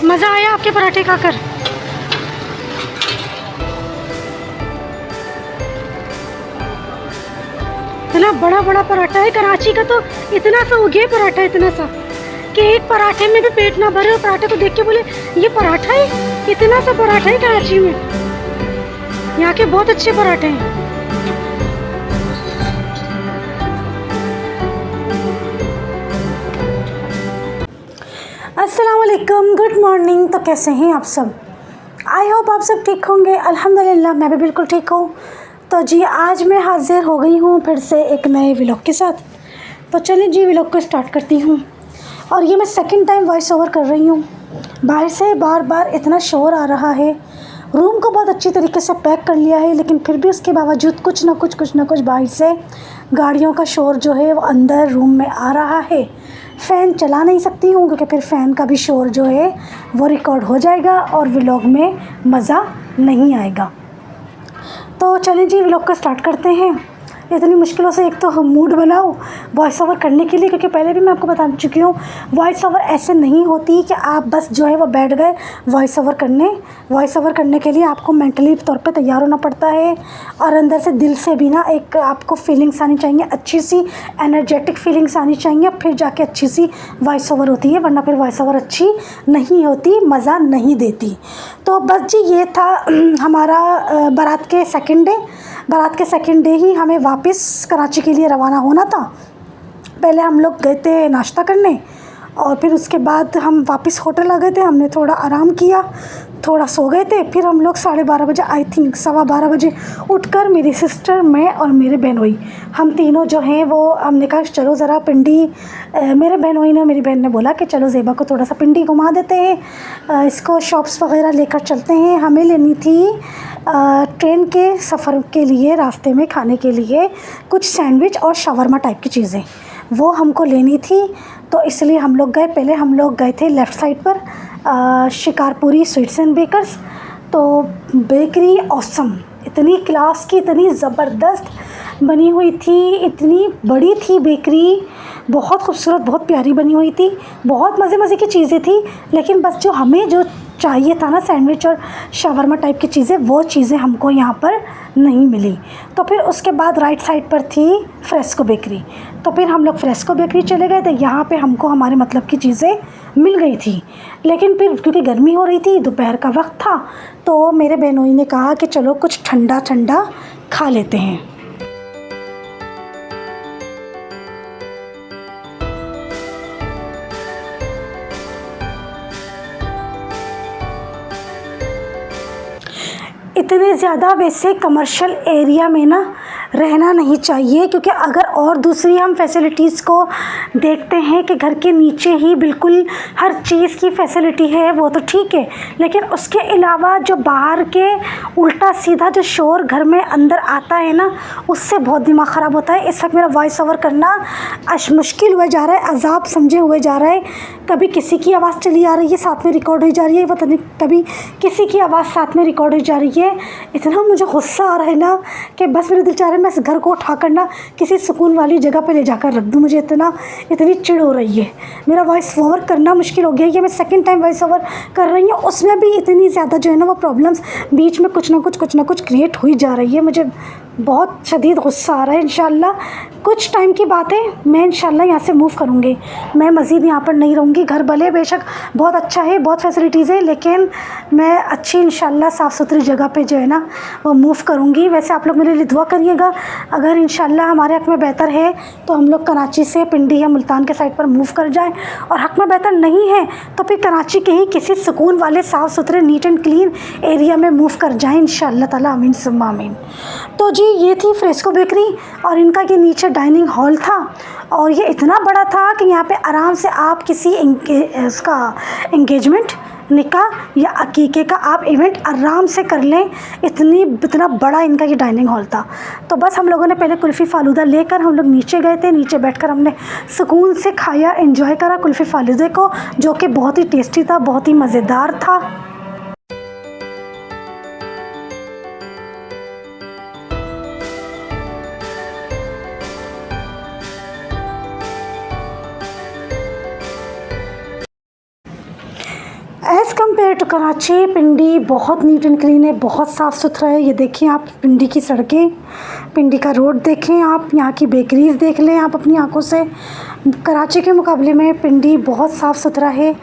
मज़ा आया आपके पराठे खाकर? इतना बड़ा बड़ा पराठा है कराची का, तो इतना सा हो गया पराठा, इतना सा कि एक पराठे में भी पेट ना भरे। और पराठे को देख के बोले ये पराठा है, इतना सा पराठा है कराची में। यहाँ के बहुत अच्छे पराठे हैं। अस्सलाम वालेकुम, गुड मॉर्निंग। तो कैसे हैं आप सब? आई होप आप सब ठीक होंगे। अल्हम्दुलिल्लाह मैं भी बिल्कुल ठीक हूँ। तो जी आज मैं हाज़िर हो गई हूँ फिर से एक नए व्लॉग के साथ। तो चलिए जी व्लॉग को स्टार्ट करती हूँ। और ये मैं सेकंड टाइम वॉइस ओवर कर रही हूँ। बाहर से बार बार इतना शोर आ रहा है। रूम को बहुत अच्छी तरीके से पैक कर लिया है, लेकिन फिर भी उसके बावजूद कुछ ना कुछ बाहर से गाड़ियों का शोर जो है वो अंदर रूम में आ रहा है। फ़ैन चला नहीं सकती हूँ क्योंकि फिर फ़ैन का भी शोर जो है वो रिकॉर्ड हो जाएगा और व्लॉग में मज़ा नहीं आएगा। तो चलें जी व्लॉग को स्टार्ट करते हैं। इतनी मुश्किलों से एक तो मूड बनाओ वॉइस ओवर करने के लिए, क्योंकि पहले भी मैं आपको बता चुकी हूँ वॉइस ओवर ऐसे नहीं होती कि आप बस जो है वो बैठ गए वॉइस ओवर करने। वॉइस ओवर करने के लिए आपको मेंटली तौर पे तैयार होना पड़ता है और अंदर से दिल से भी ना एक आपको फीलिंग्स आनी चाहिए, अच्छी सी एनर्जेटिक फीलिंग्स आनी चाहिए, फिर जाके अच्छी सी वॉइस ओवर होती है। वरना फिर वॉइस ओवर अच्छी नहीं होती, मज़ा नहीं देती। तो बस जी ये था हमारा बारात के सेकंड डे ही हमें वापस कराची के लिए रवाना होना था। पहले हम लोग गए थे नाश्ता करने और फिर उसके बाद हम वापस होटल आ गए थे। हमने थोड़ा आराम किया, थोड़ा सो गए थे। फिर हम लोग 12:30 बजे आई थिंक 12:15 बजे उठकर मेरी सिस्टर, मैं और मेरे बहनोई, हम तीनों जो हैं वो हमने कहा चलो ज़रा पिंडी, मेरे बहनोई ने, मेरी बहन ने बोला कि चलो ज़ेबा को थोड़ा सा पिंडी घुमा देते हैं, इसको शॉप्स वगैरह लेकर चलते हैं। हमें लेनी थी ट्रेन के सफ़र के लिए रास्ते में खाने के लिए कुछ सैंडविच और शवरमा टाइप की चीज़ें, वो हमको लेनी थी। तो इसलिए हम लोग गए। पहले हम लोग गए थे लेफ़्ट साइड पर शिकारपुरी स्वीट्स एंड बेकर्स। तो बेकरी ऑसम, इतनी क्लास की, इतनी ज़बरदस्त बनी हुई थी, इतनी बड़ी थी बेकरी, बहुत खूबसूरत, बहुत प्यारी बनी हुई थी, बहुत मज़े की चीज़ें थी। लेकिन बस जो हमें जो चाहिए था ना सैंडविच और शवरमा टाइप की चीज़ें, वो चीज़ें हमको यहाँ पर नहीं मिली। तो फिर उसके बाद राइट साइड पर थी फ्रेस्को बेकरी। तो फिर हम लोग फ्रेस्को बेकरी चले गए थे। यहाँ पे हमको हमारे मतलब की चीज़ें मिल गई थी। लेकिन फिर क्योंकि गर्मी हो रही थी, दोपहर का वक्त था, तो मेरे बहनोई ने कहा कि चलो कुछ ठंडा ठंडा खा लेते हैं। इतने ज़्यादा वैसे कमर्शियल एरिया में ना रहना नहीं चाहिए, क्योंकि अगर और दूसरी हम फैसिलिटीज़ को देखते हैं कि घर के नीचे ही बिल्कुल हर चीज़ की फैसिलिटी है, वो तो ठीक है। लेकिन उसके अलावा जो बाहर के उल्टा सीधा जो शोर घर में अंदर आता है ना, उससे बहुत दिमाग ख़राब होता है। इस वक्त मेरा वॉइस ओवर करना मुश्किल हुए जा रहा है, अज़ाब समझे हुए जा रहा है। कभी किसी की आवाज़ चली आ रही है, साथ में रिकॉर्ड हुई जा रही है, पता नहीं कभी किसी की आवाज़ साथ में रिकॉर्ड हुई जा रही है। इतना मुझे गुस्सा आ रहा है ना कि बस मेरे दिल चाह रहा है मैं इस घर को उठा कर ना किसी सुकून वाली जगह पे ले जाकर रख दूँ। मुझे इतनी चिढ़ हो रही है। मेरा वॉइस ओवर करना मुश्किल हो गया है। ये मैं सेकंड टाइम वॉइस ओवर कर रही हूँ, उसमें भी इतनी ज़्यादा जो है ना वो प्रॉब्लम्स बीच में कुछ ना कुछ क्रिएट हुई जा रही है। मुझे बहुत शदीद गुस्सा आ रहा है। इंशाल्लाह कुछ टाइम की बात है, मैं इंशाल्लाह यहाँ से मूव करूँगी। मैं मज़ीद यहाँ पर नहीं रहूँगी। घर भले बेशक बहुत अच्छा है, बहुत फैसिलिटीज़ है, लेकिन मैं अच्छी इंशाल्लाह साफ़ सुथरी जगह पे जो है ना वो मूव करूँगी। वैसे आप लोग मेरे लिए दुआ करिएगा। अगर इंशाल्लाह हमारे हक़ में बेहतर है तो हम लोग कराची से पिंडी या मुल्तान के साइड पर मूव कर जाएँ, और हक़ में बेहतर नहीं है तो फिर कराची के ही किसी सुकून वाले साफ़ सुथरे नीट एंड क्लीन एरिया में मूव कर जाएँ इंशाल्लाह ताला। आमीन सुम्मा आमीन। तो जी ये थी फ्रेस्को बेकरी, और इनका ये नीचे डाइनिंग हॉल था, और ये इतना बड़ा था कि यहाँ पे आराम से आप किसी उसका एंगेजमेंट, निकाह या अकीके का आप इवेंट आराम से कर लें। इतना बड़ा इनका ये डाइनिंग हॉल था। तो बस हम लोगों ने पहले कुल्फ़ी फ़ालूदा लेकर हम लोग नीचे गए थे। नीचे बैठकर हमने सुकून से खाया, एंजॉय करा कुल्फ़ी फ़ालूदे को, जो कि बहुत ही टेस्टी था, बहुत ही मज़ेदार था। एज़ कम्पेयर टू कराची, पिंडी बहुत नीट एंड क्लीन है, बहुत साफ़ सुथरा है। ये देखिए आप पिंडी की सड़कें, पिंडी का रोड देखें, आप यहाँ की बेकरीज़ देख लें आप अपनी आंखों से। कराची के मुकाबले में पिंडी बहुत साफ़ सुथरा है।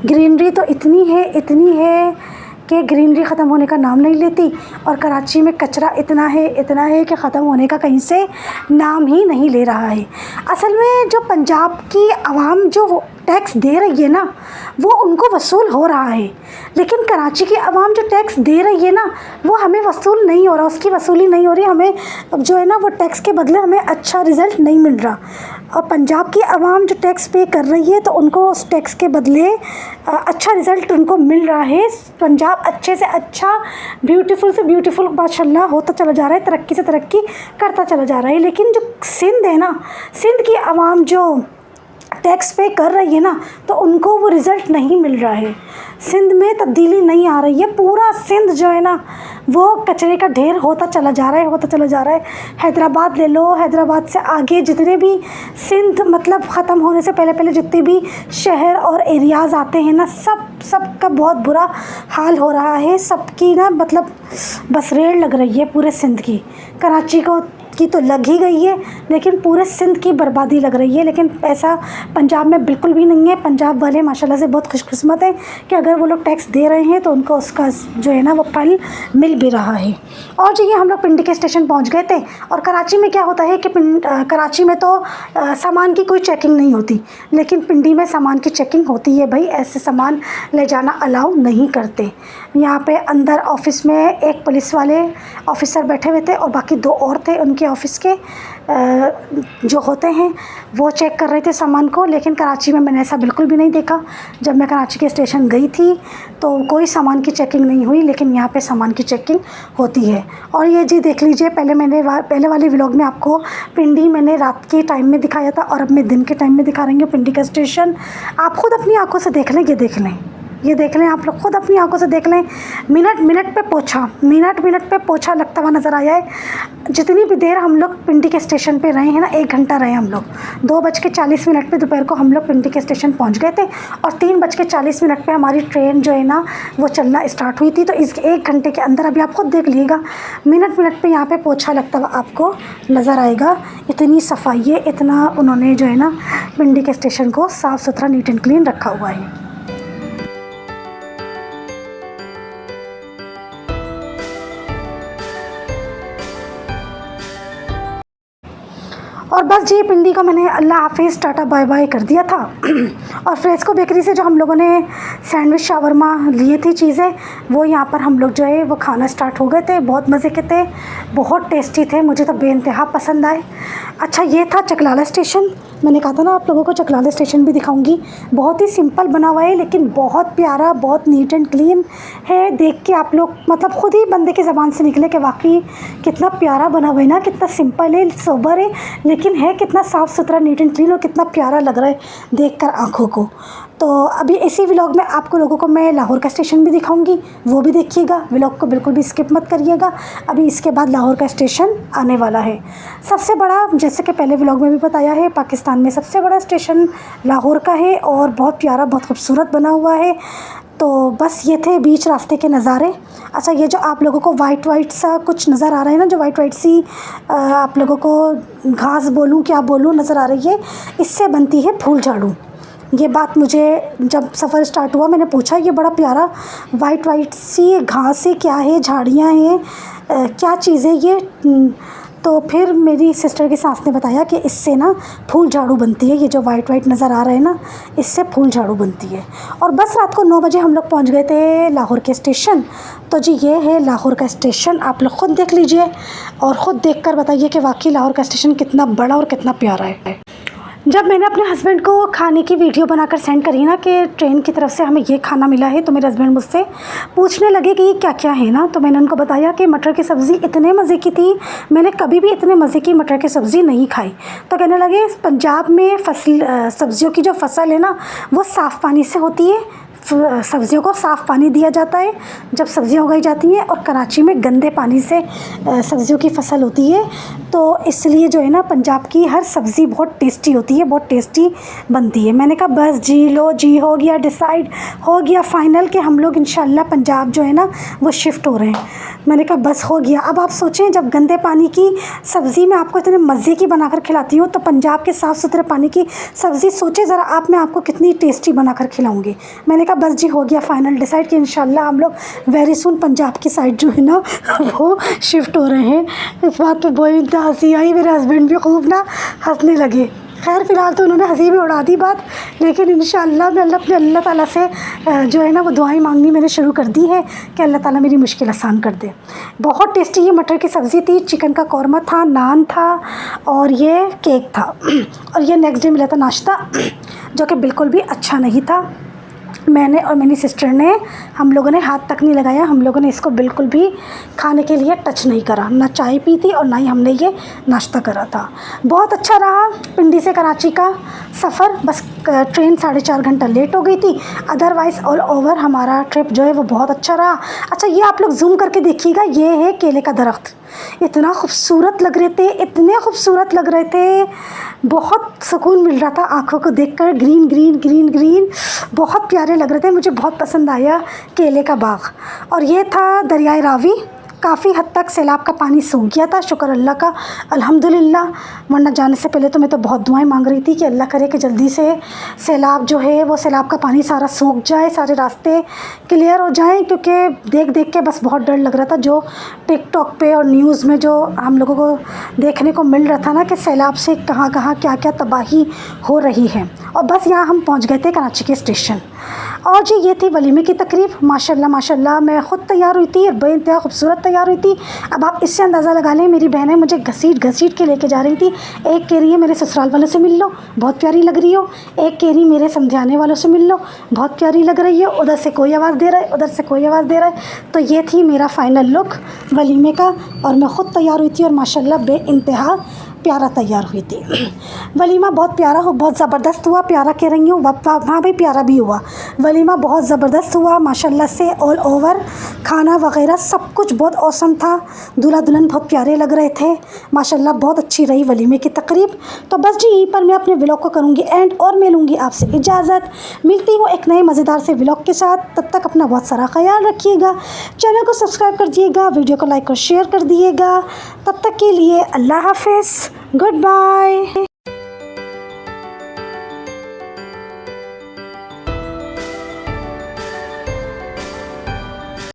ग्रीनरी तो इतनी है कि ग्रीनरी ख़त्म होने का नाम नहीं लेती, और कराची में कचरा इतना है कि ख़त्म होने का कहीं से नाम ही नहीं ले रहा है। असल में जो पंजाब की आवाम जो टैक्स दे रही है ना, वो उनको वसूल हो रहा है, लेकिन कराची की आवाम जो टैक्स दे रही है ना, वो हमें वसूल नहीं हो रहा, उसकी वसूली नहीं हो रही। हमें जो है ना, वो टैक्स के बदले हमें अच्छा रिज़ल्ट नहीं मिल रहा। और पंजाब की आवाम जो टैक्स पे कर रही है, तो उनको उस टैक्स के बदले अच्छा रिज़ल्ट उनको मिल रहा है। पंजाब अच्छे से अच्छा, ब्यूटीफुल से ब्यूटीफुल माशाल्लाह होता चला जा रहा है, तरक्की से तरक्की करता चला जा रहा है। लेकिन जो सिंध है ना, सिंध की आवाम जो टैक्स पे कर रही है ना, तो उनको वो रिज़ल्ट नहीं मिल रहा है। सिंध में तब्दीली नहीं आ रही है। पूरा सिंध जो है ना, वो कचरे का ढेर होता चला जा रहा है। हैदराबाद ले लो, हैदराबाद से आगे जितने भी सिंध मतलब ख़त्म होने से पहले जितने भी शहर और एरियाज़ आते हैं ना, सब का बहुत बुरा हाल हो रहा है। सबकी ना मतलब बस रेड़ लग रही है पूरे सिंध की। कराची की तो लग ही गई है, लेकिन पूरे सिंध की बर्बादी लग रही है। लेकिन ऐसा पंजाब में बिल्कुल भी नहीं है। पंजाब वाले माशाल्लाह से बहुत खुशकिस्मत हैं कि अगर वो लोग टैक्स दे रहे हैं तो उनको उसका जो है ना वो फल मिल भी रहा है। और जो ये हम लोग पिंडी के स्टेशन पहुंच गए थे। और कराची में क्या होता है कि कराची में तो सामान की कोई चेकिंग नहीं होती, लेकिन पिंडी में सामान की चेकिंग होती है। भाई ऐसे सामान ले जाना अलाउ नहीं करते। यहाँ पे अंदर ऑफिस में एक पुलिस वाले ऑफिसर बैठे हुए थे और बाकी 2 और थे। उनके ऑफिस के जो होते हैं वो चेक कर रहे थे सामान को। लेकिन कराची में मैंने ऐसा बिल्कुल भी नहीं देखा। जब मैं कराची के स्टेशन गई थी तो कोई सामान की चेकिंग नहीं हुई, लेकिन यहाँ पे सामान की चेकिंग होती है। और ये जी देख लीजिए, पहले वाले व्लॉग में आपको पिंडी मैंने रात के टाइम में दिखाया था, और अब मैं दिन के टाइम में दिखा रही हूँ पिंडी का स्टेशन। आप खुद अपनी आँखों से देख लें, ये देख लें, आप लोग खुद अपनी आंखों से देख लें। मिनट पे पोछा लगता हुआ नज़र आया है। जितनी भी देर हम लोग पिंडी के स्टेशन पे रहे हैं ना, 1 घंटा रहे हम लोग। 2:40 पे दोपहर को हम लोग पिंडी के स्टेशन पहुंच गए थे, और 3:40 पे हमारी ट्रेन जो है ना वो चलना स्टार्ट हुई थी। तो इस 1 घंटे के अंदर अभी आप खुद देख लीजिएगा, मिनट पे यहाँ पे पोछा लगता हुआ आपको नज़र आएगा। इतनी सफाई है, इतना उन्होंने जो है ना पिंडी के स्टेशन को साफ़ सुथरा नीट एंड क्लीन रखा हुआ है। और बस जी पिंडी को मैंने अल्लाह हाफिज़ टाटा बाय बाय कर दिया था। और फ्रेस्को बेकरी से जो हम लोगों ने सैंडविच शावरमा लिए थी चीज़ें, वो यहाँ पर हम लोग जो है वो खाना स्टार्ट हो गए थे। बहुत मज़े के थे, बहुत टेस्टी थे, मुझे तो बेइंतहा पसंद आए। अच्छा, ये था चकलाला स्टेशन। मैंने कहा था ना आप लोगों को चकलाला स्टेशन भी दिखाऊंगी। बहुत ही सिंपल बना हुआ है, लेकिन बहुत प्यारा, बहुत नीट एंड क्लीन है। देख के आप लोग मतलब खुद ही बंदे की ज़बान से निकले कि वाकई कितना प्यारा बना हुआ है ना, कितना सिंपल है, सोबर है, लेकिन है कितना साफ़ सुथरा, नीट एंड क्लीन, और कितना प्यारा लग रहा है देखकर आँखों को। तो अभी इसी व्लॉग में आपको लोगों को मैं लाहौर का स्टेशन भी दिखाऊंगी, वो भी देखिएगा। व्लॉग को बिल्कुल भी स्किप मत करिएगा। अभी इसके बाद लाहौर का स्टेशन आने वाला है, सबसे बड़ा। जैसे कि पहले व्लॉग में भी बताया है, पाकिस्तान में सबसे बड़ा स्टेशन लाहौर का है, और बहुत प्यारा, बहुत खूबसूरत बना हुआ है। तो बस ये थे बीच रास्ते के नज़ारे। अच्छा, ये जो आप लोगों को वाइट सा कुछ नज़र आ रहा है ना, जो वाइट सी आप लोगों को घास बोलूँ क्या बोलूँ नज़र आ रही है, इससे बनती है फूल झाड़ू। ये बात मुझे जब सफ़र स्टार्ट हुआ मैंने पूछा, ये बड़ा प्यारा वाइट सी घास है, क्या है, झाड़ियाँ हैं, क्या चीज़ है ये? तो फिर मेरी सिस्टर की सास ने बताया कि इससे ना फूल झाड़ू बनती है। ये जो वाइट नज़र आ रहा है ना, इससे फूल झाड़ू बनती है। और बस रात को 9 बजे हम लोग पहुंच गए थे लाहौर के स्टेशन। तो जी ये है लाहौर का स्टेशन, आप लोग ख़ुद देख लीजिए और ख़ुद देखकर बताइए कि वाकई लाहौर का स्टेशन कितना बड़ा और कितना प्यारा है। जब मैंने अपने हस्बैंड को खाने की वीडियो बनाकर सेंड करी ना कि ट्रेन की तरफ से हमें ये खाना मिला है, तो मेरे हस्बैंड मुझसे पूछने लगे कि ये क्या क्या है ना। तो मैंने उनको बताया कि मटर की सब्ज़ी इतने मज़े की थी, मैंने कभी भी इतने मज़े की मटर की सब्ज़ी नहीं खाई। तो कहने लगे पंजाब में सब्ज़ियों की जो फसल है ना वो साफ़ पानी से होती है, सब्ज़ियों को साफ़ पानी दिया जाता है जब सब्ज़ियाँ उगाई जाती हैं, और कराची में गंदे पानी से सब्ज़ियों की फसल होती है। तो इसलिए जो है ना पंजाब की हर सब्ज़ी बहुत टेस्टी होती है, बहुत टेस्टी बनती है। मैंने कहा बस जी लो जी, हो गया डिसाइड, हो गया फ़ाइनल कि हम लोग इंशाल्लाह पंजाब जो है ना वो शिफ्ट हो रहे हैं। मैंने कहा बस हो गया। अब आप सोचें, जब गंदे पानी की सब्ज़ी मैं आपको इतने मज़े की बनाकर खिलाती हूँ, तो पंजाब के साफ़ सुथरे पानी की सब्ज़ी सोचें ज़रा आप, मैं आपको कितनी टेस्टी बनाकर खिलाऊँगी। मैंने कहा बस जी हो गया फ़ाइनल डिसाइड कि इंशाल्लाह हम लोग वेरी सुन पंजाब की साइड जो है ना वो शिफ्ट हो रहे हैं। इस बात पे बहुत इतना हंसी आई, मेरे हस्बैंड भी खूब ना हंसने लगे। खैर फ़िलहाल तो उन्होंने हंसी में उड़ा दी बात, लेकिन इंशाल्लाह मैं अपने अल्लाह ताला से जो है ना वो दुआएं मांगनी मैंने शुरू कर दी है कि अल्लाह ताला मेरी मुश्किल आसान कर दे। बहुत टेस्टी ये मटर की सब्ज़ी थी, चिकन का कौरमा था, नान था और ये केक था। और ये नेक्स्ट डे मिला था नाश्ता, जो कि बिल्कुल भी अच्छा नहीं था। मैंने और मेरी सिस्टर ने, हम लोगों ने हाथ तक नहीं लगाया, हम लोगों ने इसको बिल्कुल भी खाने के लिए टच नहीं करा, ना चाय पी थी और ना ही हमने ये नाश्ता करा था। बहुत अच्छा रहा पिंडी से कराची का सफ़र, बस ट्रेन 4.5 घंटा लेट हो गई थी, अदरवाइज़ ऑल ओवर हमारा ट्रिप जो है वो बहुत अच्छा रहा। अच्छा ये आप लोग जूम करके देखिएगा, ये है केले का दरख्त, इतना खूबसूरत लग रहे थे, इतने खूबसूरत लग रहे थे, बहुत सुकून मिल रहा था आँखों को देखकर। ग्रीन ग्रीन ग्रीन ग्रीन बहुत प्यारे लग रहे थे, मुझे बहुत पसंद आया केले का बाग। और ये था दरियाए रावी, काफ़ी हद तक सैलाब का पानी सूख गया था, शुक्र अल्लाह का अल्हम्दुलिल्लाह। वरना जाने से पहले तो मैं तो बहुत दुआएं मांग रही थी कि अल्लाह करे कि जल्दी से सैलाब जो है वो सैलाब का पानी सारा सूख जाए, सारे रास्ते क्लियर हो जाएं, क्योंकि देख देख के बस बहुत डर लग रहा था। जो टिकटॉक पे और न्यूज़ में जो हम लोगों को देखने को मिल रहा था ना कि सैलाब से कहाँ कहाँ क्या क्या तबाही हो रही है। और बस यहाँ हम पहुँच गए थे कराची के स्टेशन। और जी ये थी वलीमे की तकरीब, माशाल्लाह माशाल्लाह। मैं ख़ुद तैयार हुई थी, बेइंतहा खूबसूरत तैयार हुई थी। अब आप इससे अंदाज़ा लगा लें, मेरी बहनें मुझे घसीट घसीट के लेके जा रही थी। एक कह रही है मेरे ससुराल वालों से मिल लो, बहुत प्यारी लग रही हो, एक कह रही मेरे समझाने वालों से मिल लो, बहुत प्यारी लग रही हो, उधर से कोई आवाज़ दे रहा है, उधर से कोई आवाज़ दे रहा है। तो ये थी मेरा फ़ाइनल लुक वलीमे का, और मैं ख़ुद तैयार हुई थी और माशाल्लाह बेइंतहा प्यारा तैयार हुई थी। वलीमा बहुत प्यारा हो, बहुत ज़बरदस्त हुआ, प्यारा कह रही हूँ, वहाँ भी प्यारा भी हुआ। वलीमा बहुत ज़बरदस्त हुआ माशाल्लाह से, ऑल ओवर खाना वगैरह सब कुछ बहुत औसम था। दूल्हा दुल्हन बहुत प्यारे लग रहे थे माशाल्लाह, बहुत अच्छी रही वलीमे की तकरीब। तो बस जी यहीं पर मैं अपने व्लॉग को करूँगी एंड, और मैं लूँगी आपसे इजाज़त। मिलती हूँ एक नए मज़ेदार से व्लॉग के साथ, तब तक अपना बहुत सारा ख्याल रखिएगा, चैनल को सब्सक्राइब कर दिएगा, वीडियो को लाइक और शेयर कर दिएगा। तब तक के लिए अल्लाह हाफ़िज़, गुड बाय।